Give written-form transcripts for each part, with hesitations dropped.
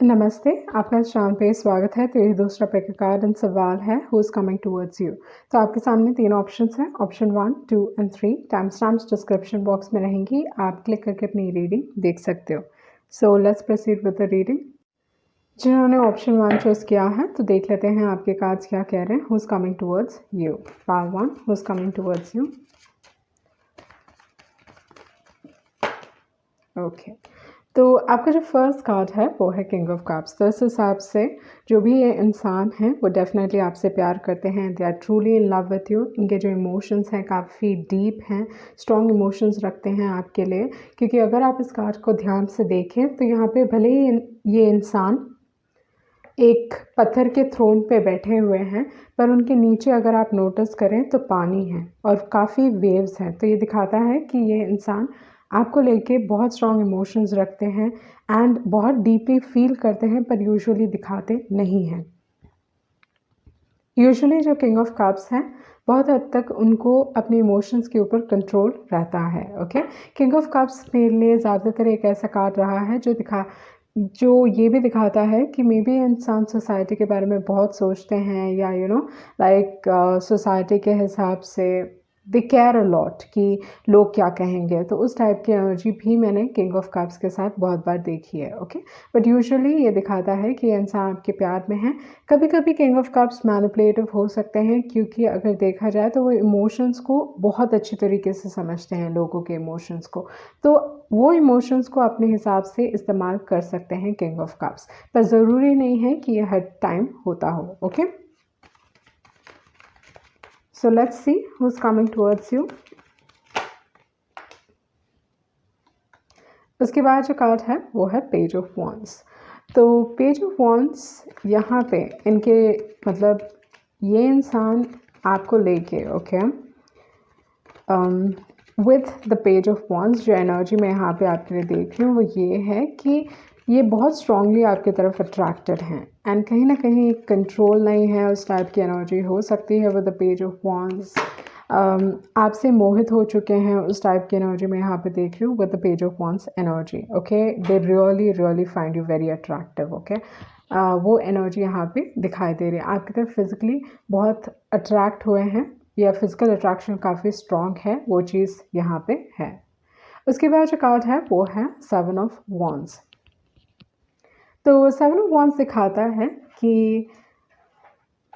नमस्ते, आपका शाम पे स्वागत है। तो ये दूसरा पिक कार्ड एंड सवाल है who is coming towards you. तो आपके सामने 3 ऑप्शंस हैं, option 1, 2 and 3। Time stamps description box में रहेंगी, आप क्लिक करके अपनी रीडिंग देख सकते हो। So let's proceed with the reading. जिन्होंने ऑप्शन 1 चूज़ किया है तो देख लेते हैं आपके कार्ड्स क्या कह रहे हैं। Who is coming towards you, power 1, who is coming towards you. Okay, तो आपका जो फर्स्ट कार्ड है वो है किंग ऑफ कप्स। तो इस हिसाब से जो भी ये इंसान हैं वो डेफिनेटली आपसे प्यार करते हैं। They are truly in love with you. इनके जो इमोशंस हैं काफ़ी डीप हैं, स्ट्रॉन्ग इमोशंस रखते हैं आपके लिए। क्योंकि अगर आप इस कार्ड को ध्यान से देखें तो यहाँ पे भले ही ये इंसान एक पत्थर के थ्रोन पे बैठे हुए हैं, पर उनके नीचे अगर आप नोटिस करें तो पानी है और काफ़ी वेव्स हैं। तो ये दिखाता है कि ये इंसान आपको लेके बहुत स्ट्रॉन्ग इमोशंस रखते हैं एंड बहुत डीपली फील करते हैं, पर यूजुअली दिखाते नहीं हैं। यूजुअली जो किंग ऑफ कप्स हैं बहुत हद तक उनको अपने इमोशंस के ऊपर कंट्रोल रहता है। ओके, किंग ऑफ कप्स मेरे लिए ज़्यादातर एक ऐसा कार्ड रहा है जो ये भी दिखाता है कि मे बी इंसान सोसाइटी के बारे में बहुत सोचते हैं, या लाइक सोसाइटी के हिसाब से दे केयर अ लॉट कि लोग क्या कहेंगे। तो उस टाइप की एनर्जी भी मैंने किंग ऑफ कप्स के साथ बहुत बार देखी है। ओके, बट यूजुअली ये दिखाता है कि इंसान आपके प्यार में है। कभी कभी किंग ऑफ कप्स मैनिपुलेटिव हो सकते हैं, क्योंकि अगर देखा जाए तो वो इमोशंस को बहुत अच्छी तरीके से समझते हैं, लोगों के इमोशंस को। तो वो इमोशंस को अपने हिसाब से इस्तेमाल कर सकते हैं किंग ऑफ कप्स, पर ज़रूरी नहीं है कि ये हर टाइम होता हो। Okay, so let's see who is coming towards you. उसके बाद जो कार्ड है वो है पेज ऑफ वॉन्ड्स। तो पेज ऑफ वॉन्ड्स यहाँ पे इनके मतलब ये इंसान आपको लेके okay with the page of wands, जो एनर्जी मैं यहाँ पे आपके लिए देख रही हूँ वो ये है कि ये बहुत स्ट्रांगली आपकी तरफ अट्रैक्टेड हैं एंड कहीं ना कहीं कंट्रोल नहीं है, उस टाइप की एनर्जी हो सकती है with the page of wands. आपसे मोहित हो चुके हैं, उस टाइप की एनर्जी मैं यहाँ पे देख रही हूँ with the page of wands energy. Okay, they really really find you very attractive. Okay, वो एनर्जी यहाँ पे दिखाई दे रही है, आपकी तरफ फिजिकली बहुत अट्रैक्ट हुए हैं या फिजिकल अट्रैक्शन काफ़ी स्ट्रॉन्ग है, वो चीज़ यहाँ पे है। उसके बाद जो कार्ड है वो है 7 ऑफ वॉन्ड्स। तो 7 ऑफ वॉन्ड्स दिखाता है कि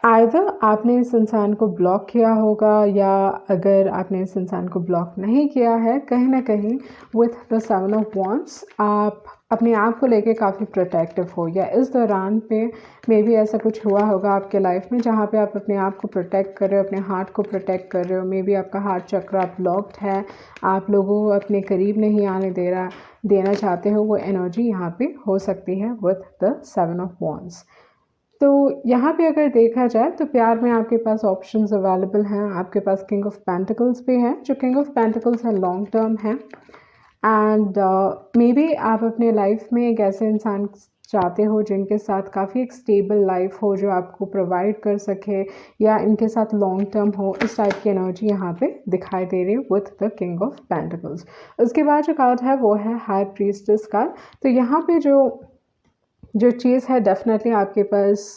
आइदर आपने इस इंसान को ब्लॉक किया होगा, या अगर आपने इस इंसान को ब्लॉक नहीं किया है, कहीं ना कहीं विथ द 7 ऑफ वॉन्ड्स आप अपने आप को लेके काफ़ी प्रोटेक्टिव हो, या इस दौरान पे मे बी ऐसा कुछ हुआ होगा आपके लाइफ में जहाँ पे आप अपने आप को प्रोटेक्ट कर रहे हो, अपने हार्ट को प्रोटेक्ट कर रहे हो। मे बी आपका हार्ट चक्र ब्लॉक्ड है, आप लोगों को अपने करीब नहीं आने देना चाहते हो, वो एनर्जी यहाँ पे हो सकती है विथ द 7 ऑफ वॉन्ड्स। तो यहाँ पे अगर देखा जाए तो प्यार में आपके पास ऑप्शंस अवेलेबल हैं। आपके पास किंग ऑफ पेंटिकल्स भी हैं, जो किंग ऑफ पेंटिकल्स है लॉन्ग टर्म है एंड मे बी आप अपने लाइफ में एक ऐसे इंसान चाहते हो जिनके साथ काफ़ी एक स्टेबल लाइफ हो, जो आपको प्रोवाइड कर सके या इनके साथ लॉन्ग टर्म हो। इस टाइप की एनर्जी यहाँ पे दिखाई दे रही है with the king of pentacles. उसके बाद जो कार्ड है वो है हाई प्रीस्टेस कार्ड। तो यहाँ पे जो चीज़ है डेफिनेटली आपके पास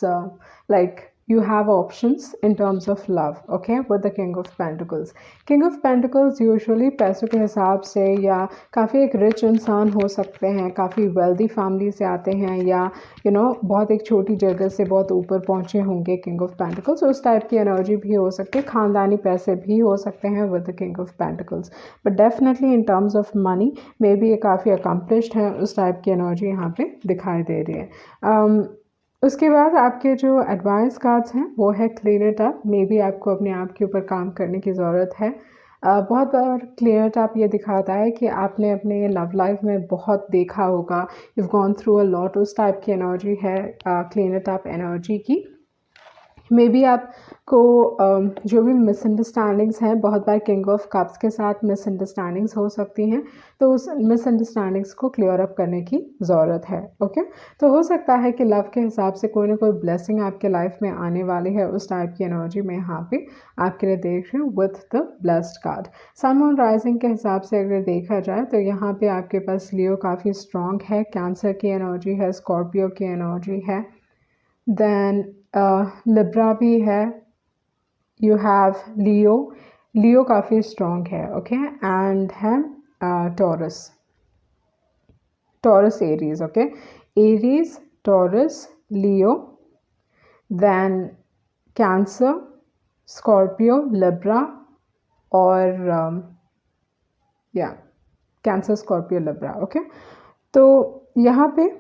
like you have options in terms of love. Okay, with the king of pentacles. King of pentacles usually पैसों के हिसाब से या काफ़ी एक रिच इंसान हो सकते हैं, काफ़ी वेल्दी फैमिली से आते हैं, या बहुत एक छोटी जगह से बहुत ऊपर पहुंचे होंगे किंग ऑफ पेंटिकल्स। उस टाइप की एनर्जी भी हो सकती है, ख़ानदानी पैसे भी हो सकते हैं with the king of pentacles. But definitely in terms of money may be ये काफ़ी अकम्पलिश्ड है, उस टाइप की एनर्जी यहाँ पे दिखाई दे रही है। उसके बाद आपके जो एडवाइस कार्ड्स हैं वो है clean it up. May be आपको अपने आप के ऊपर काम करने की ज़रूरत है। बहुत बार क्लीन इट अप ये दिखाता है कि आपने अपने लव लाइफ में बहुत देखा होगा, you've gone through a lot, उस टाइप की एनर्जी है क्लीन इट अप एनर्जी की। मे बी आपको जो भी मिसअंडरस्टैंडिंग्स हैं, बहुत बार किंग ऑफ कप्स के साथ मिसअंडरस्टैंडिंग्स हो सकती हैं, तो उस मिसअंडरस्टैंडिंग्स को क्लियर अप करने की ज़रूरत है। ओके, तो हो सकता है कि लव के हिसाब से कोई ना कोई ब्लेसिंग आपके लाइफ में आने वाली है, उस टाइप की एनर्जी में यहाँ पे आपके लिए देख रही हूँ with the blessed card. Sun moon rising के हिसाब से अगर देखा जाए तो यहाँ पे आपके पास लियो काफ़ी स्ट्रॉन्ग है, कैंसर की एनर्जी है, स्कॉर्पियो की एनर्जी है, देन लिब्रा भी है, यू हैव लियो, लियो काफ़ी स्ट्रॉन्ग है। ओके, एंड है Taurus, Taurus Aries. Okay, Aries, Taurus, Leo, then Cancer, Scorpio, Libra और या कैंसर, स्कॉर्पियो, लिब्रा। ओके, तो यहाँ पे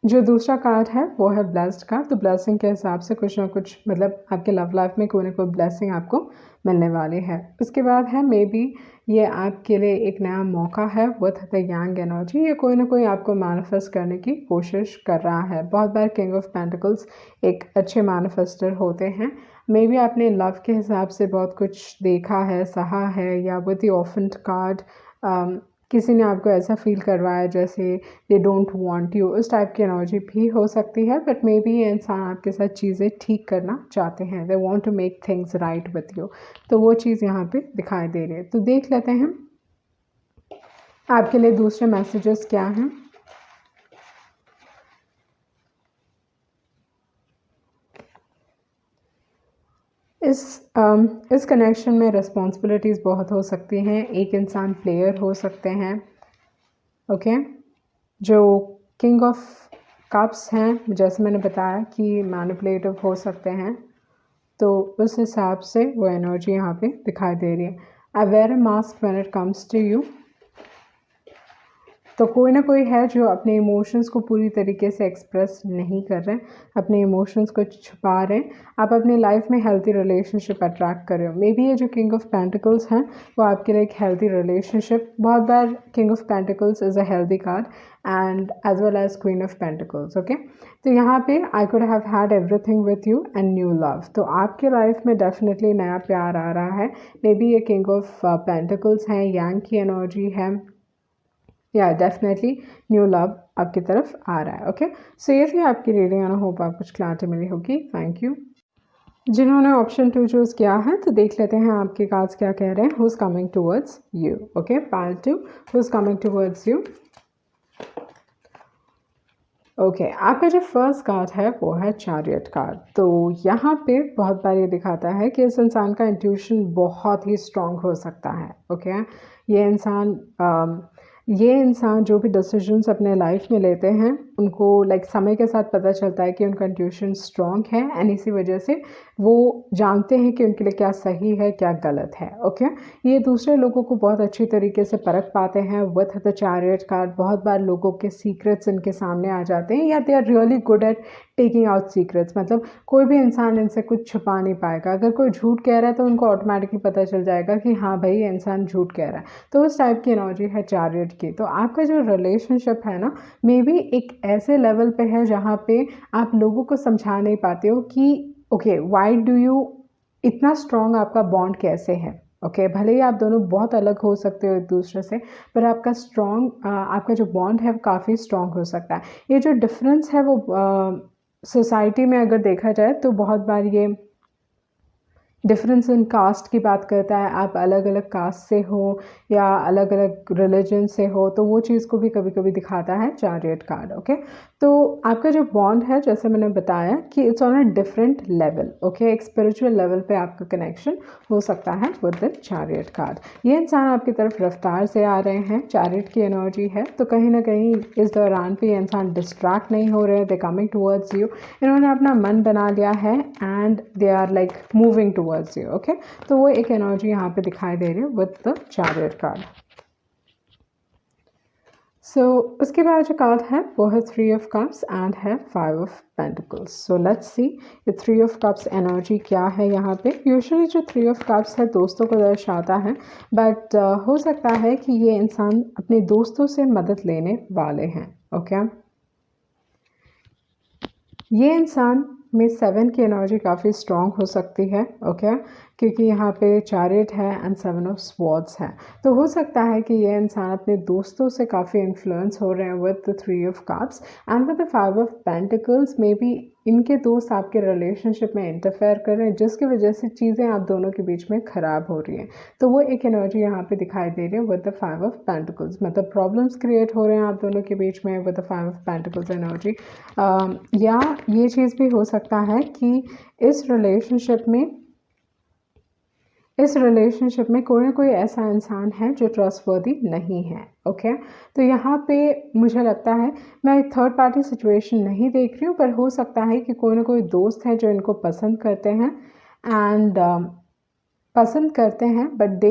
जो दूसरा कार्ड है वो है ब्लेस्ड कार्ड। तो ब्लेसिंग के हिसाब से कुछ ना कुछ मतलब आपके लव लाइफ में कोई ना कोई ब्लेसिंग आपको मिलने वाली है। उसके बाद है मे बी ये आपके लिए एक नया मौका है विथ द यंग एनर्जी। ये कोई ना कोई आपको मैनिफेस्ट करने की कोशिश कर रहा है। बहुत बार किंग ऑफ पेंटिकल्स एक अच्छे मैनिफेस्टर होते हैं। मे बी आपने लव के हिसाब से बहुत कुछ देखा है, सहा है, या विद द ऑफेंट कार्ड किसी ने आपको ऐसा फील करवाया जैसे दे डोंट वांट यू, उस टाइप की एनर्जी भी हो सकती है। बट मे बी ये इंसान आपके साथ चीज़ें ठीक करना चाहते हैं, they want to make things right with you, तो वो चीज़ यहाँ पे दिखाई दे रही है। तो देख लेते हैं आपके लिए दूसरे मैसेजेस क्या हैं। इस कनेक्शन में रिस्पॉन्सिबिलिटीज़ बहुत हो सकती हैं। एक इंसान प्लेयर हो सकते हैं। ओके, जो किंग ऑफ कप्स हैं, जैसे मैंने बताया कि मैनिपुलेटिव हो सकते हैं, तो उस हिसाब से वो एनर्जी यहाँ पे दिखाई दे रही है। I wear a mask when it comes to you, तो कोई ना कोई है जो अपने इमोशंस को पूरी तरीके से एक्सप्रेस नहीं कर रहे हैं, अपने इमोशंस को छुपा रहे हैं। आप अपने लाइफ में हेल्थी रिलेशनशिप अट्रैक्ट कर रहे हो। मे बी ये जो किंग ऑफ पेंटिकल्स हैं वो आपके लिए एक हेल्थी रिलेशनशिप, बहुत बार king of pentacles is a healthy card and as well as queen of pentacles. Okay, तो यहाँ पे I could have had everything with you and new love, तो आपके लाइफ में डेफिनेटली नया प्यार आ रहा है। मे बी ये किंग ऑफ पेंटिकल्स हैं, यांग की एनर्जी है, या डेफिनेटली न्यू लव आपकी तरफ आ रहा है। ओके, सो ये थी आपकी रीडिंग, आई होप आपको कुछ क्लैरिटी मिली होगी। Thank you. जिन्होंने ऑप्शन 2 चूज़ किया है तो देख लेते हैं आपके कार्ड्स क्या कह रहे हैं। Who is coming towards you. Okay, pile 2, who is coming towards you. Okay, आपका जो फर्स्ट कार्ड है वो है चैरियट कार्ड। तो यहाँ पे बहुत बार ये दिखाता है कि इस इंसान का इंट्यूशन बहुत ही स्ट्रांग हो सकता है। ओके, ये इंसान जो भी डिसीजंस अपने लाइफ में लेते हैं उनको लाइक समय के साथ पता चलता है कि उनका इंट्यूशन स्ट्रांग है, एंड इसी वजह से वो जानते हैं कि उनके लिए क्या सही है क्या गलत है। ओके, ये दूसरे लोगों को बहुत अच्छी तरीके से परख पाते हैं विथ द चैरियट कार्ड। बहुत बार लोगों के सीक्रेट्स इनके सामने आ जाते हैं, या they are really good at taking out secrets, मतलब कोई भी इंसान इनसे कुछ छुपा नहीं पाएगा। अगर कोई झूठ कह रहा है तो उनको ऑटोमेटिकली पता चल जाएगा कि हाँ भाई ये इंसान झूठ कह रहा है। तो उस टाइप की एनर्जी है चैरियट की। तो आपका जो रिलेशनशिप है ना, मे बी एक ऐसे लेवल पे है जहाँ पे आप लोगों को समझा नहीं पाते हो कि ओके व्हाई डू यू, इतना स्ट्रॉन्ग आपका बॉन्ड कैसे है। ओके, भले ही आप दोनों बहुत अलग हो सकते हो एक दूसरे से, पर आपका जो बॉन्ड है वो काफ़ी स्ट्रॉन्ग हो सकता है। ये जो डिफरेंस है वो सोसाइटी में अगर देखा जाए तो बहुत बार ये डिफरेंस इन कास्ट की बात करता है। आप अलग अलग कास्ट से हो या अलग अलग रिलीजन से हो, तो वो चीज़ को भी कभी कभी दिखाता है चैरियट कार्ड। ओके, तो आपका जो बॉन्ड है जैसे मैंने बताया कि it's on a different level. Okay, एक स्पिरिचुअल लेवल पे आपका कनेक्शन हो सकता है विद द चैरियट कार्ड। ये इंसान आपकी तरफ रफ्तार से आ रहे हैं, चैरियट की एनर्जी है, तो कहीं ना कहीं इस दौरान पे ये इंसान डिस्ट्रैक्ट नहीं हो रहे, दे कमिंग टूवर्ड्स यू। इन्होंने अपना मन बना लिया है and they are like moving towards you. Okay, तो वो एक एनर्जी यहाँ पे दिखाई दे रही है विद द चैरियट कार्ड। सो उसके बाद जो कार्ड है वो है 3 ऑफ कप्स एंड है 5 of pentacles. So let's see ये 3 ऑफ कप्स एनर्जी क्या है यहाँ पे। यूजुअली जो 3 ऑफ कप्स है दोस्तों को दर्शाता है, बट हो सकता है कि ये इंसान अपने दोस्तों से मदद लेने वाले हैं। ओके, ये इंसान में 7 की एनर्जी काफ़ी स्ट्रॉन्ग हो सकती है, ओके, क्योंकि यहाँ पे चैरियट है एंड 7 ऑफ स्वॉर्ड्स है। तो हो सकता है कि ये इंसान अपने दोस्तों से काफ़ी इन्फ्लुएंस हो रहे हैं with the 3 of cups and with the 5 of pentacles. May be इनके दोस्त आपके रिलेशनशिप में इंटरफेयर कर रहे हैं, जिसकी वजह से चीज़ें आप दोनों के बीच में ख़राब हो रही हैं। तो वो एक एनर्जी यहाँ पे दिखाई दे रही है विद द 5 ऑफ पेंटिकल्स, मतलब प्रॉब्लम्स क्रिएट हो रहे हैं आप दोनों के बीच में with the 5 of pentacles energy. या ये चीज़ भी हो सकता है कि इस रिलेशनशिप में कोई ना कोई ऐसा इंसान है जो ट्रस्टवर्दी नहीं है, ओके। तो यहाँ पे मुझे लगता है, मैं थर्ड पार्टी सिचुएशन नहीं देख रही हूँ, पर हो सकता है कि कोई ना कोई दोस्त है जो इनको पसंद करते हैं एंड बट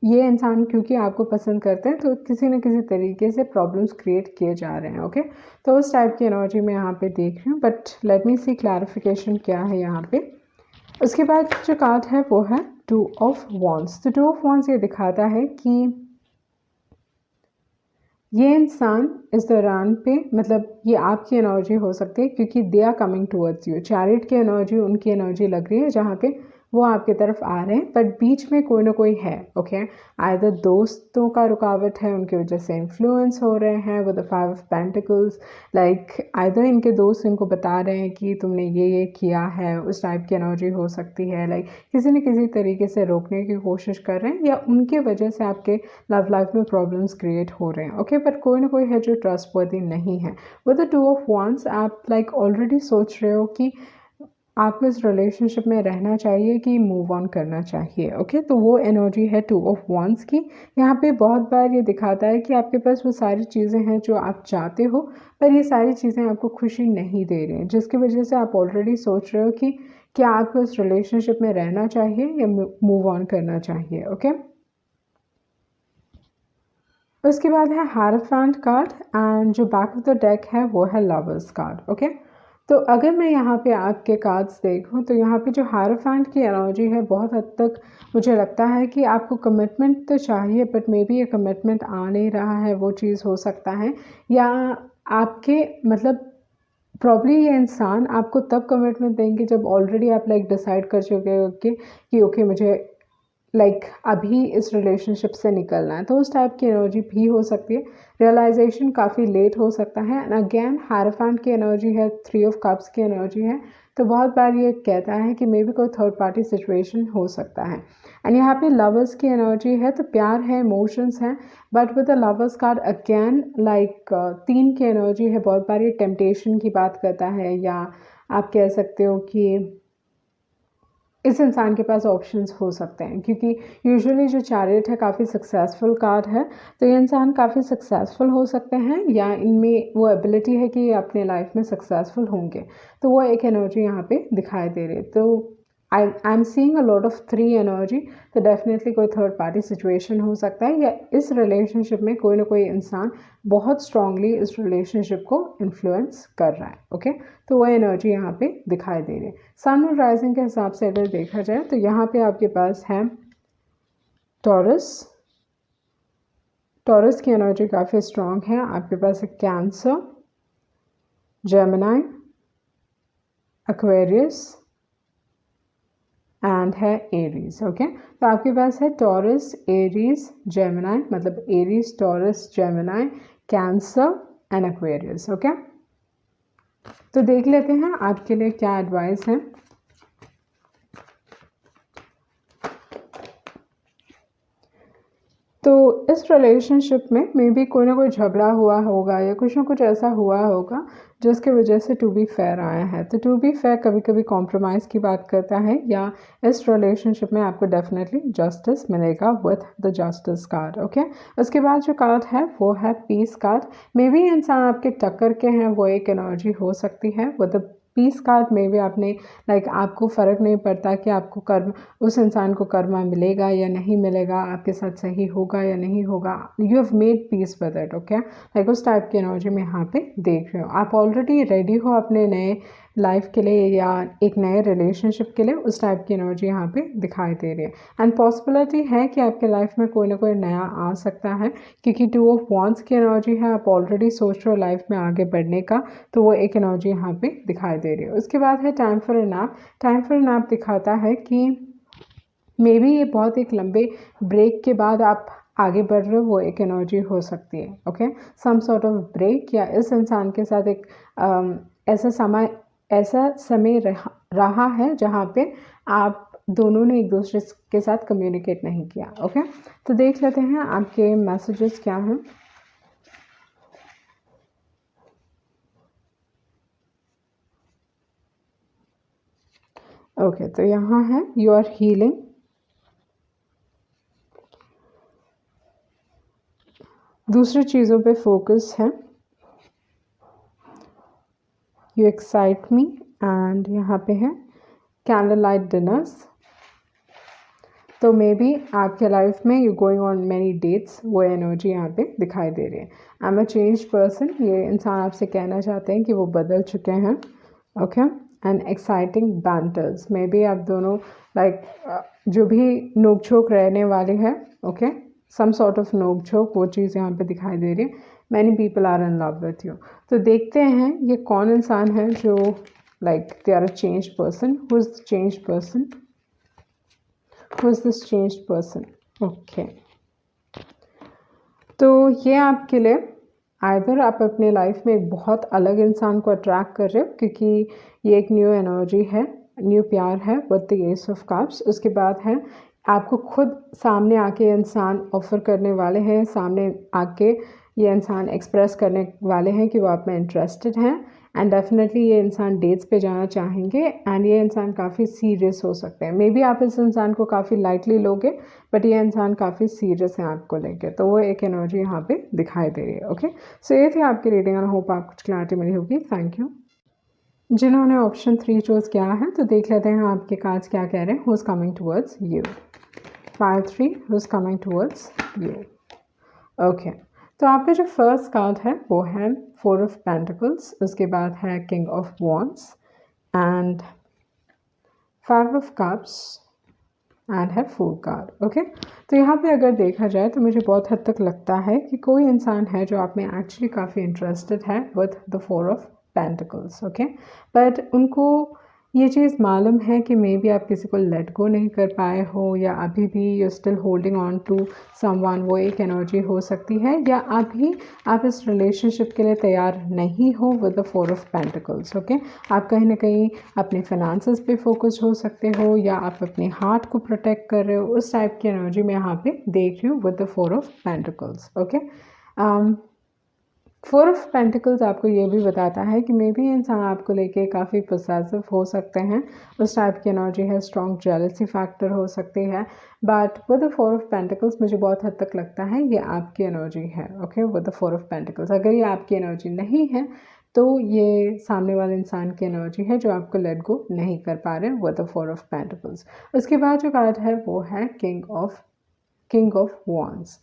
ये इंसान क्योंकि आपको पसंद करते हैं तो किसी न किसी तरीके से प्रॉब्लम्स क्रिएट किए जा रहे हैं, ओके। तो उस टाइप की एनर्जी मैं यहाँ पे देख रही हूँ, but let me see clarification क्या है यहाँ पे। उसके बाद जो कार्ड है वो है 2 ऑफ वॉन्ड्स। तो 2 ऑफ वॉन्ड्स ये दिखाता है कि ये इंसान इस दौरान पे, मतलब ये आपकी एनर्जी हो सकती है क्योंकि they are coming towards you. Chariot की एनर्जी उनकी एनर्जी लग रही है जहाँ पे वो आपकी तरफ आ रहे हैं, बट बीच में कोई ना कोई है, ओके। आइदर दोस्तों का रुकावट है, उनकी वजह से इन्फ्लुएंस हो रहे हैं with the 5 of pentacles. Like either इनके दोस्त इनको बता रहे हैं कि तुमने ये किया है, उस टाइप की एनर्जी हो सकती है। लाइक किसी न किसी तरीके से रोकने की कोशिश कर रहे हैं या उनके वजह से आपके लव लाइफ में प्रॉब्लम्स क्रिएट हो रहे हैं, ओके। बट कोई ना कोई है जो ट्रस्टवर्दी नहीं है। विद द 2 ऑफ वॉन्ड्स आप लाइक ऑलरेडी सोच रहे हो कि आपको इस रिलेशनशिप में रहना चाहिए कि मूव ऑन करना चाहिए, ओके। तो वो एनर्जी है 2 ऑफ वॉन्ड्स की। यहाँ पे बहुत बार ये दिखाता है कि आपके पास वो सारी चीज़ें हैं जो आप चाहते हो, पर ये सारी चीज़ें आपको खुशी नहीं दे रही हैं, जिसकी वजह से आप ऑलरेडी सोच रहे हो कि क्या आपको इस रिलेशनशिप में रहना चाहिए या मूव ऑन करना चाहिए, ओके। उसके बाद है हायरोफेंट कार्ड एंड जो बैक ऑफ द डेक है वो है लवर्स कार्ड, ओके। तो अगर मैं यहाँ पे आपके कार्ड्स देखूँ तो यहाँ पे जो हायरोफेंट की एनर्जी है, बहुत हद तक मुझे लगता है कि आपको कमिटमेंट तो चाहिए, बट मे बी ये कमिटमेंट आ नहीं रहा है, वो चीज़ हो सकता है। या आपके मतलब प्रॉब्ली ये इंसान आपको तब कमिटमेंट देंगे जब ऑलरेडी आप लाइक डिसाइड कर चुके हो कि ओके मुझे लाइक अभी इस रिलेशनशिप से निकलना है। तो उस टाइप की एनर्जी भी हो सकती है। रियलाइजेशन काफ़ी लेट हो सकता है। एंड अगेन हायरोफेंट की एनर्जी है, 3 ऑफ कप्स की एनर्जी है। तो बहुत बार ये कहता है कि मे बी कोई थर्ड पार्टी सिचुएशन हो सकता है। एंड यहाँ पे लवर्स की एनर्जी है, तो प्यार है, इमोशंस हैं, but with the lovers card again like 3 की एनर्जी है। बहुत बार ये टेम्पटेशन की बात करता है, या आप कह सकते हो कि इस इंसान के पास ऑप्शंस हो सकते हैं, क्योंकि यूजुअली जो चैरियट है काफ़ी सक्सेसफुल कार्ड है। तो ये इंसान काफ़ी सक्सेसफुल हो सकते हैं, या इनमें वो एबिलिटी है कि ये अपने लाइफ में सक्सेसफुल होंगे। तो वो एक एनर्जी यहाँ पे दिखाई दे रही है। तो I am seeing a lot of 3 energy. तो डेफिनेटली कोई थर्ड पार्टी सिचुएशन हो सकता है, या इस रिलेशनशिप में कोई ना कोई इंसान बहुत स्ट्रांगली इस रिलेशनशिप को इन्फ्लुएंस कर रहा है, ओके। तो वो एनर्जी यहाँ पे दिखाई दे रही है। सन और राइजिंग के हिसाब से अगर देखा जाए तो यहाँ पे आपके पास है टॉरस की एनर्जी काफ़ी स्ट्रांग है। आपके पास है कैंसर, जेमिनी, एक्वेरियस एंड है एरीज, ओके। तो आपके पास है टॉरस, एरीज, जेमिनी, मतलब Aries, taurus, Gemini, cancer and Aquarius, okay. तो देख लेते हैं आपके लिए क्या एडवाइस है। तो इस रिलेशनशिप में मे बी कोई ना कोई झगड़ा हुआ होगा, या कुछ ना कुछ ऐसा हुआ होगा जिसकी वजह से टू बी फेयर आया है। तो टू बी फेयर कभी कभी कॉम्प्रोमाइज़ की बात करता है, या इस रिलेशनशिप में आपको डेफिनेटली जस्टिस मिलेगा with the justice card, okay. उसके बाद जो कार्ड है वो है पीस कार्ड। मे बी इंसान आपके टक्कर के हैं, वो एक एनर्जी हो सकती है विद द पीस कार्ड। में भी आपने लाइक आपको फ़र्क नहीं पड़ता कि आपको कर्म, उस इंसान को कर्मा मिलेगा या नहीं मिलेगा, आपके साथ सही होगा या नहीं होगा। You have made peace with it, okay. Like उस टाइप की एनर्जी में यहाँ पे देख रहे हो। आप ऑलरेडी रेडी हो अपने नए लाइफ के लिए या एक नए रिलेशनशिप के लिए, उस टाइप की एनर्जी यहाँ पे दिखाई दे रही है। एंड पॉसिबिलिटी है कि आपके लाइफ में कोई ना कोई नया आ सकता है, क्योंकि 2 ऑफ वांड्स की एनर्जी है, आप ऑलरेडी सोच रहे हो लाइफ में आगे बढ़ने का, तो वो एक एनर्जी यहाँ पे दिखाई दे रही है। उसके बाद है time for a nap. Time for a nap दिखाता है कि मे बी ये बहुत एक लंबे ब्रेक के बाद आप आगे बढ़ रहे हो, वो एक एनर्जी हो सकती है। Okay, some sort of break, या इस इंसान के साथ एक ऐसा समय रहा है जहाँ पे आप दोनों ने एक दूसरे के साथ कम्युनिकेट नहीं किया। ओके, तो देख लेते हैं आपके मैसेजेस क्या हैं। ओके, तो यहाँ है यू आर हीलिंग, दूसरी चीज़ों पे फोकस है, यू एक्साइट मी, एंड यहाँ पे है कैंडल लाइट डिनर्स। तो मे बी आपके लाइफ में you going on many dates, वो एनर्जी यहाँ पे दिखाई दे रही है। I am a change person, ये इंसान आपसे कहना चाहते हैं कि वो बदल चुके हैं। Okay, and exciting banters, may be आप दोनों लाइक जो भी नोक झोंक रहने वाले हैं, ओके, सम सॉर्ट ऑफ नोक झोंक, वो चीज़ यहाँ पे दिखाई दे रही है। Many people are in love with you. तो देखते हैं ये कौन इंसान है जो like they are a change person. Who is the change person? Who is this changed person? Okay. तो ये आपके लिए आइदर आप अपने लाइफ में एक बहुत अलग इंसान को अट्रैक्ट कर रहे हो, क्योंकि ये एक न्यू एनर्जी है, न्यू प्यार है with the S of cups. उसके बाद है आपको खुद सामने आके इंसान ऑफर करने वाले हैं, सामने आके ये इंसान एक्सप्रेस करने वाले हैं कि वो आप में इंटरेस्टेड हैं, एंड डेफिनेटली ये इंसान डेट्स पे जाना चाहेंगे, एंड ये इंसान काफ़ी सीरियस हो सकते हैं। मे बी आप इस इंसान को काफ़ी लाइटली लोगे, बट ये इंसान काफ़ी सीरियस है आपको लेके, तो वो एक एनर्जी यहाँ पे दिखाई दे रही है। ओके, सो ये थी आपकी रीडिंग, और होप आपको कुछ क्लैरिटी मिली होगी। Thank you. जिन्होंने ऑप्शन 3 चूज़ किया है, तो देख लेते हैं आपके कार्ड्स क्या कह रहे हैं। Who is coming towards you? 5-3, who is coming towards you? Okay, तो आपका जो फर्स्ट कार्ड है वो है 4 ऑफ पेंटिकल्स, उसके बाद है king of wands and 5 of cups and है फूल कार्ड। ओके, तो यहाँ पे अगर देखा जाए तो मुझे बहुत हद तक लगता है कि कोई इंसान है जो आप में एक्चुअली काफ़ी इंटरेस्टेड है with the 4 of pentacles. Okay, but उनको ये चीज़ मालूम है कि मे बी आप किसी को लेट गो नहीं कर पाए हो, या अभी भी you still holding on to someone, वो एक एनर्जी हो सकती है, या अभी आप इस रिलेशनशिप के लिए तैयार नहीं हो with the 4 of pentacles. Okay, आप कहीं ना कहीं अपने फाइनेंसेस पे फोकस हो सकते हो, या आप अपने हार्ट को प्रोटेक्ट कर रहे हो, उस टाइप की एनर्जी मैं यहाँ पे देख रही हूँ with the 4 of pentacles. Okay, 4 of pentacles आपको ये भी बताता है कि मे बी इंसान आपको लेके काफ़ी पोसेसिव हो सकते हैं, उस टाइप की एनर्जी है, स्ट्रॉन्ग जेलसी फैक्टर हो सकती है, but with the 4 of pentacles मुझे बहुत हद तक लगता है ये आपकी एनर्जी है। Okay, with the 4 of pentacles, अगर ये आपकी एनर्जी नहीं है तो ये सामने वाले इंसान की एनर्जी है जो आपको लेट गो नहीं कर पा रहे विद द 4 ऑफ पेंटिकल्स। उसके बाद जो कार्ड है वो है किंग ऑफ वॉन्ड्स।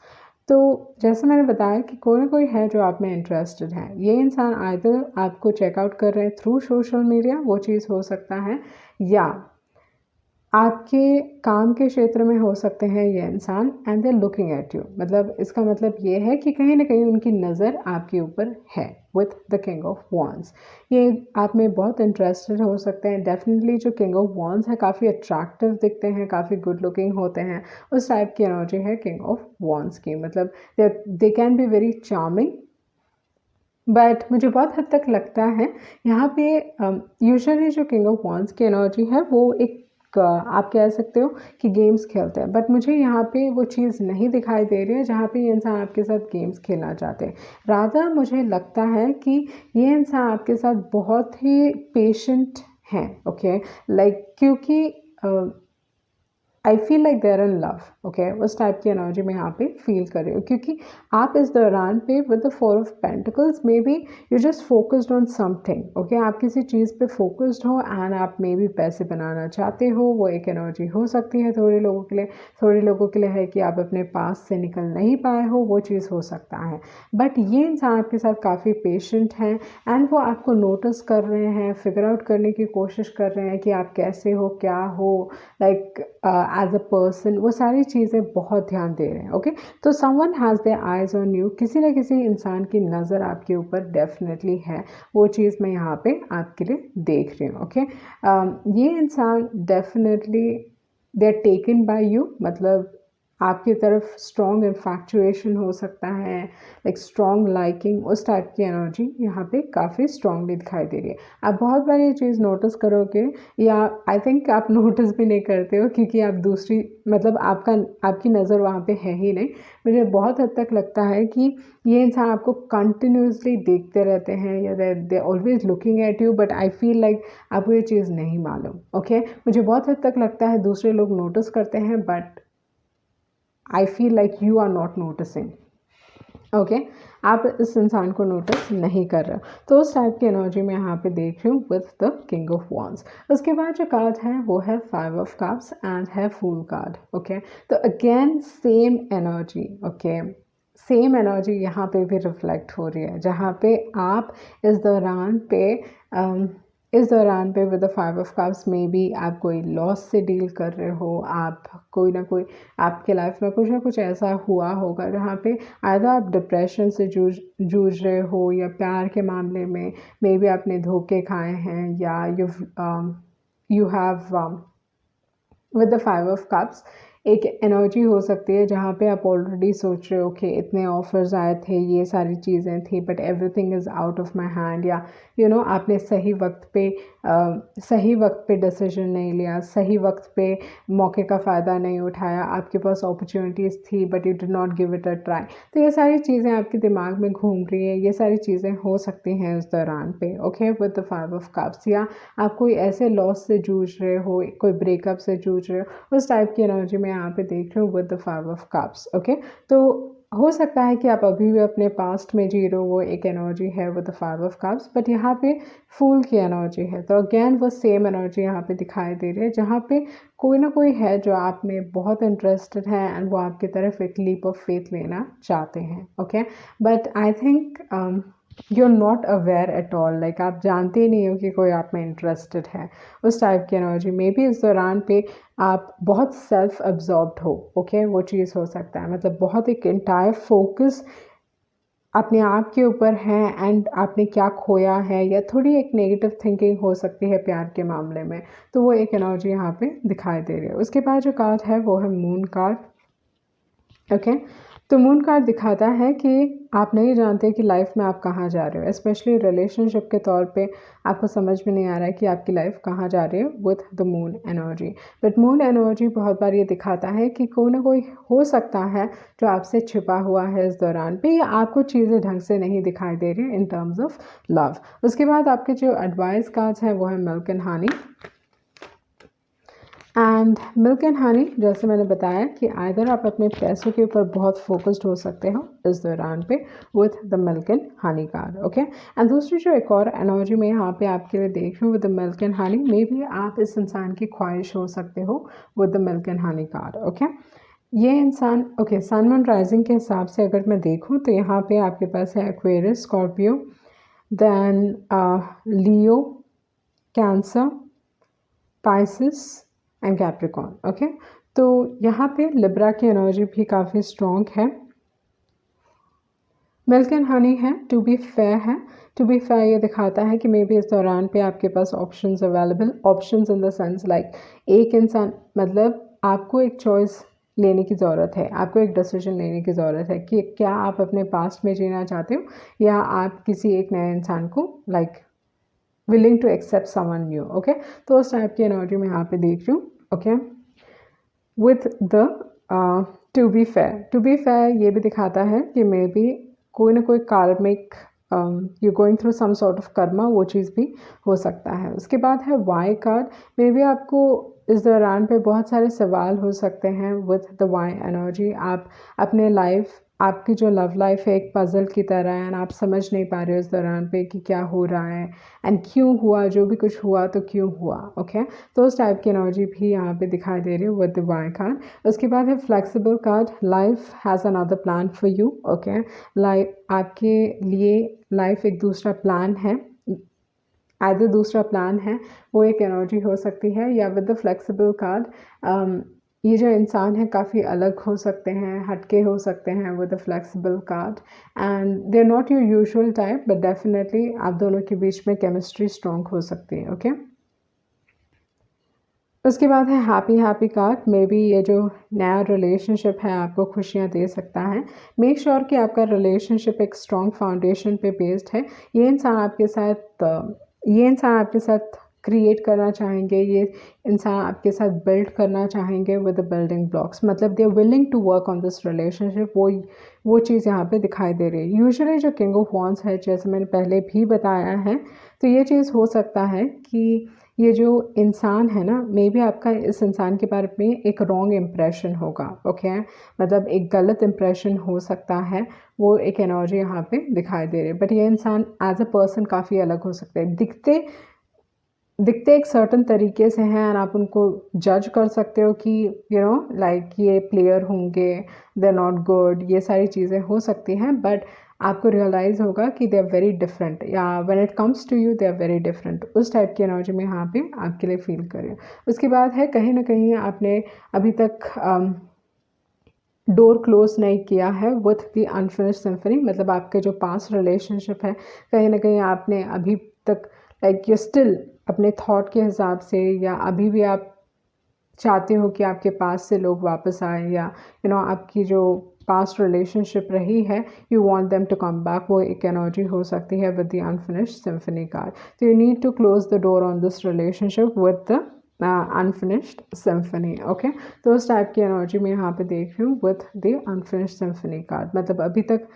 तो जैसे मैंने बताया कि कोई ना कोई है जो आप में इंटरेस्टेड है। ये इंसान आइदर आपको चेकआउट कर रहे हैं थ्रू सोशल मीडिया, वो चीज़ हो सकता है, या आपके काम के क्षेत्र में हो सकते हैं ये इंसान, and they looking at you. मतलब इसका मतलब ये है कि कहीं ना कहीं उनकी नज़र आपके ऊपर है with the king of wands. ये आप में बहुत इंटरेस्टेड हो सकते हैं। डेफिनेटली जो किंग ऑफ वॉन्ड्स है काफ़ी अट्रैक्टिव दिखते हैं, काफ़ी गुड लुकिंग होते हैं, उस टाइप की एनर्जी है किंग ऑफ वॉन्ड्स की। मतलब they can be very charming, but मुझे बहुत हद तक लगता है यहाँ पे यूजुअली जो किंग ऑफ वॉन्ड्स की एनर्जी है वो एक आप कह सकते हो कि गेम्स खेलते हैं, बट मुझे यहाँ पे वो चीज़ नहीं दिखाई दे रही है जहाँ पे ये इंसान आपके साथ गेम्स खेलना चाहते हैं। रादर मुझे लगता है कि ये इंसान आपके साथ बहुत ही पेशेंट हैं। ओके, लाइक क्योंकि I feel like they're in love, okay, उस टाइप की एनर्जी मैं यहाँ पे फील कर रही हूँ, क्योंकि आप इस दौरान पे with the 4 of pentacles may be you just focused on something, okay, आप किसी चीज़ पे फोकस्ड हो एंड आप मे बी पैसे बनाना चाहते हो, वो एक एनर्जी हो सकती है थोड़े लोगों के लिए। थोड़े लोगों के लिए है कि आप अपने पास से निकल नहीं पाए हो, वो चीज़ हो सकता है। बट ये इंसान आपके साथ काफ़ी पेशेंट हैं एंड वो आपको नोटिस कर रहे हैं, फिगर आउट करने की कोशिश कर रहे हैं कि आप कैसे हो, क्या हो, लाइक एज अ पर्सन, वो सारी चीज़ें बहुत ध्यान दे रहे हैं, ओके। तो someone has their eyes on you, किसी न किसी इंसान की नज़र आपके ऊपर डेफिनेटली है, वो चीज़ मैं यहाँ पे आपके लिए देख रही हूँ, ओके। ये इंसान definitely they are taken by you, मतलब आपकी तरफ स्ट्रॉन्ग इन्फैक्चुएशन हो सकता है, लाइक स्ट्रॉन्ग लाइकिंग, उस टाइप की एनर्जी यहाँ पे काफ़ी स्ट्रॉन्गली दिखाई दे रही है। आप बहुत बार ये चीज़ नोटिस करोगे, या आई थिंक आप नोटिस भी नहीं करते हो, क्योंकि आप दूसरी, मतलब आपकी नज़र वहाँ पे है ही नहीं। मुझे बहुत हद तक लगता है कि ये इंसान आपको कंटिन्यूसली देखते रहते हैं, या they always looking at you, but I feel like आपको ये चीज़ नहीं मालूम, ओके। मुझे बहुत हद तक लगता है दूसरे लोग नोटिस करते हैं, but I feel like you are not noticing, okay. आप इस इंसान को नोटिस नहीं कर रहे हो। तो उस टाइप की एनर्जी मैं यहाँ पे देख रही हूँ with the king of wands. उसके बाद जो कार्ड है वो है 5 ऑफ कप्स एंड है फूल कार्ड, ओके। तो again same energy, okay, same energy यहाँ पे भी रिफ्लेक्ट हो रही है, जहाँ पे आप इस दौरान पे विद द 5 ऑफ कप्स में भी आप कोई लॉस से डील कर रहे हो, आप कोई ना कोई, आपके लाइफ में कुछ ना कुछ ऐसा हुआ होगा जहाँ पे आधा आप डिप्रेशन से जूझ रहे हो, या प्यार के मामले में मे बी आपने धोखे खाए हैं, या you have with the 5 of cups एक एनर्जी हो सकती है जहाँ पे आप ऑलरेडी सोच रहे हो कि इतने ऑफर्स आए थे, ये सारी चीज़ें थी, but everything is out of my hand, या आपने सही वक्त पे डिसीजन नहीं लिया, सही वक्त पे मौके का फ़ायदा नहीं उठाया, आपके पास अपॉर्चुनिटीज़ थी but you did not give it a try. तो ये सारी चीज़ें आपके दिमाग में घूम रही है, ये सारी चीज़ें हो सकती हैं उस दौरान पे, okay, with the 5 of cups. या आप कोई ऐसे लॉस से जूझ रहे हो, कोई ब्रेकअप से जूझ रहे हो, उस टाइप की एनर्जी मैं यहाँ पे देख रही हूँ with the 5 of cups, okay. तो हो सकता है कि आप अभी भी अपने पास्ट में जी रहे हो, वो एक एनर्जी है with the 5 of cups, but यहाँ पे फूल की एनर्जी है। तो अगेन वो सेम एनर्जी यहाँ पे दिखाई दे रही है, जहाँ पे कोई ना कोई है जो आप में बहुत इंटरेस्टेड है एंड वो आपकी तरफ एक लीप ऑफ फेथ लेना चाहते हैं, okay. But I think you are not aware at all, like आप जानते ही नहीं हो कि कोई आप में इंटरेस्टेड है, उस टाइप की एनर्जी में भी इस दौरान पे आप बहुत सेल्फ अब्जॉर्ब्ड हो, ओके, वो चीज़ हो सकता है, मतलब बहुत एक इंटायर फोकस अपने आप के ऊपर है एंड आपने क्या खोया है, या थोड़ी एक नेगेटिव थिंकिंग हो सकती है प्यार के मामले में, तो वो एक एनर्जी यहाँ पे दिखाई दे रही है। उसके बाद जो कार्ड है वो है मून कार्ड, ओके। तो मून कार्ड दिखाता है कि आप नहीं जानते कि लाइफ में आप कहाँ जा रहे हो, स्पेशली रिलेशनशिप के तौर पे आपको समझ में नहीं आ रहा है कि आपकी लाइफ कहाँ जा रही है with the moon energy. But moon energy बहुत बार ये दिखाता है कि कोई ना कोई हो सकता है जो आपसे छिपा हुआ है इस दौरान पे, या आपको चीज़ें ढंग से नहीं दिखाई दे रही इन टर्म्स ऑफ लव। उसके बाद आपके जो एडवाइस कार्ड्स हैं वो है milk and Honey. And milk and Honey, जैसे मैंने बताया कि आइदर आप अपने पैसों के ऊपर बहुत फोकस्ड हो सकते हो इस दौरान पे with the milk and honey card, okay. And दूसरी जो एक और एनर्जी में यहाँ पे आपके लिए देख रही हूँ with the milk and honey, मे भी आप इस इंसान की ख्वाहिश हो सकते हो with the milk and honey card, okay. ये इंसान, ओके, सन मून राइजिंग के हिसाब से अगर मैं देखूँ तो यहाँ पे आपके पास है Aquarius, Scorpio, then Leo, Cancer, Pisces and Capricorn, okay. तो यहाँ पे लिब्रा की एनर्जी भी काफ़ी स्ट्रॉन्ग है। मिल्क एंड हनी है, टू बी फेयर है। टू बी फेयर ये दिखाता है कि मे बी इस दौरान पे आपके पास options available, options in the sense like एक इंसान, मतलब आपको एक चॉइस लेने की ज़रूरत है, आपको एक डिसीजन लेने की ज़रूरत है कि क्या आप अपने पास्ट में जीना चाहते हो, या आप किसी एक नए इंसान को like willing to accept someone new, okay. तो उस टाइप की एनर्जी मैं यहाँ पे देख रही हूँ, okay, with the to be fair. To be fair ये भी दिखाता है कि मे बी कोई ना कोई karmic you going through some sort of karma, वो चीज़ भी हो सकता है। उसके बाद है वाई कार्ड। मे बी आपको इस दौरान पे बहुत सारे सवाल हो सकते हैं विथ द वाई एनर्जी। आप अपने लाइफ, आपकी जो लव लाइफ है एक पज़ल की तरह है, एंड आप समझ नहीं पा रहे हो इस दौरान पे कि क्या हो रहा है एंड क्यों हुआ, जो भी कुछ हुआ तो क्यों हुआ। ओके, तो उस टाइप की एनर्जी भी यहाँ पे दिखाई दे रही है विद द वाई कार्ड। उसके बाद है flexible card. Life has another plan for you. Okay, life आपके लिए लाइफ एक दूसरा प्लान है, आइदर दूसरा प्लान है, वो एक एनर्जी हो सकती है। या विद द फ्लेक्सिबल कार्ड ये जो इंसान है काफ़ी अलग हो सकते हैं, हटके हो सकते हैं with the flexible card, and they are not your usual type, but definitely आप दोनों के बीच में केमिस्ट्री स्ट्रॉन्ग हो सकती है। ओके, उसके बाद है हैप्पी कार्ड। मे बी ये जो नया रिलेशनशिप है आपको खुशियाँ दे सकता है। मेक श्योर कि आपका रिलेशनशिप एक स्ट्रॉन्ग फाउंडेशन पे बेस्ड है। ये इंसान आपके साथ क्रिएट करना चाहेंगे, ये इंसान आपके साथ बिल्ड करना चाहेंगे विद द बिल्डिंग ब्लॉक्स, मतलब they are willing to work on this relationship. वो चीज़ यहाँ पे दिखाई दे रही है। यूजुअली जो किंग ऑफ वॉन्ड्स है, जैसे मैंने पहले भी बताया है, तो ये चीज़ हो सकता है कि ये जो इंसान है ना, मे बी आपका इस इंसान के बारे में एक रॉन्ग इम्प्रेशन होगा। ओके, मतलब एक गलत इम्प्रेशन हो सकता है, वो एक एनर्जी यहाँ पे दिखाई दे रही है। बट ये इंसान एज अ पर्सन काफ़ी अलग हो सकते हैं। दिखते एक सर्टन तरीके से हैं, और आप उनको जज कर सकते हो कि यू नो लाइक ये प्लेयर होंगे, दे आर नॉट गुड, ये सारी चीज़ें हो सकती हैं। बट आपको रियलाइज़ होगा कि दे आर वेरी डिफरेंट, या when it comes to you they are very different. उस टाइप की एनर्जी में यहाँ पे आपके लिए फील करें। उसके बाद है कहीं ना कहीं आपने अभी तक डोर क्लोज नहीं किया है विथ द अनफिनिश्ड सिम्फनी, मतलब आपके जो पास्ट रिलेशनशिप है कहीं ना कहीं आपने अभी तक लाइक यू स्टिल अपने थॉट के हिसाब से, या अभी भी आप चाहते हो कि आपके पास से लोग वापस आए, या यू नो आपकी जो पास्ट रिलेशनशिप रही है you want them to come back, वो एक एनर्जी हो सकती है with the unfinished symphony card. तो you need to close the door on this relationship with the unfinished symphony. Okay, तो उस टाइप की एनर्जी में यहाँ पे देख रही हूँ with the unfinished symphony card. मतलब अभी तक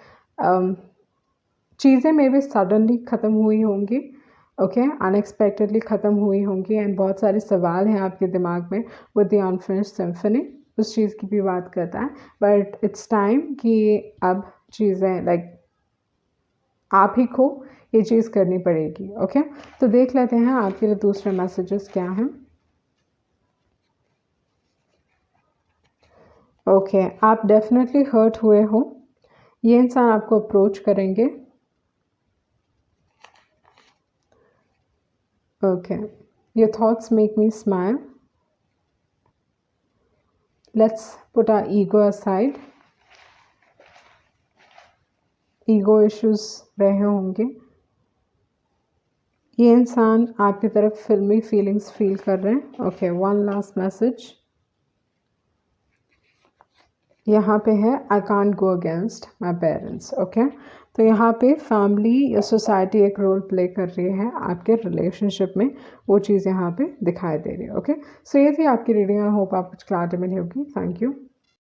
चीज़ें मे भी सडनली ख़त्म हुई होंगी, ओके, अनएक्सपेक्टेडली ख़त्म हुई होंगी, एंड बहुत सारे सवाल हैं आपके दिमाग में विद द अनफिनिश्ड सिम्फनी, उस चीज़ की भी बात करता है। बट इट्स टाइम कि अब चीज़ें लाइक आप ही को ये चीज़ करनी पड़ेगी। ओके, तो देख लेते हैं आपके लिए दूसरे मैसेजेस क्या हैं। ओके, आप डेफिनेटली हर्ट हुए हो, ये इंसान आपको अप्रोच करेंगे। Okay, your thoughts make me smile. Let's put our ego aside. Ego issues रहे होंगे, ये इंसान आपकी तरफ फिल्मी फीलिंग्स फील कर रहे हैं। ओके, वन लास्ट मैसेज यहाँ पे है, I can't go against my parents. Okay, तो यहाँ पे फैमिली या सोसाइटी एक रोल प्ले कर रही है आपके रिलेशनशिप में, वो चीज़ यहाँ पे दिखाई दे रही है। ओके, सो ये थी आपकी रीडिंग। आई होप आप कुछ क्लैरिटी मिली होगी। Thank you.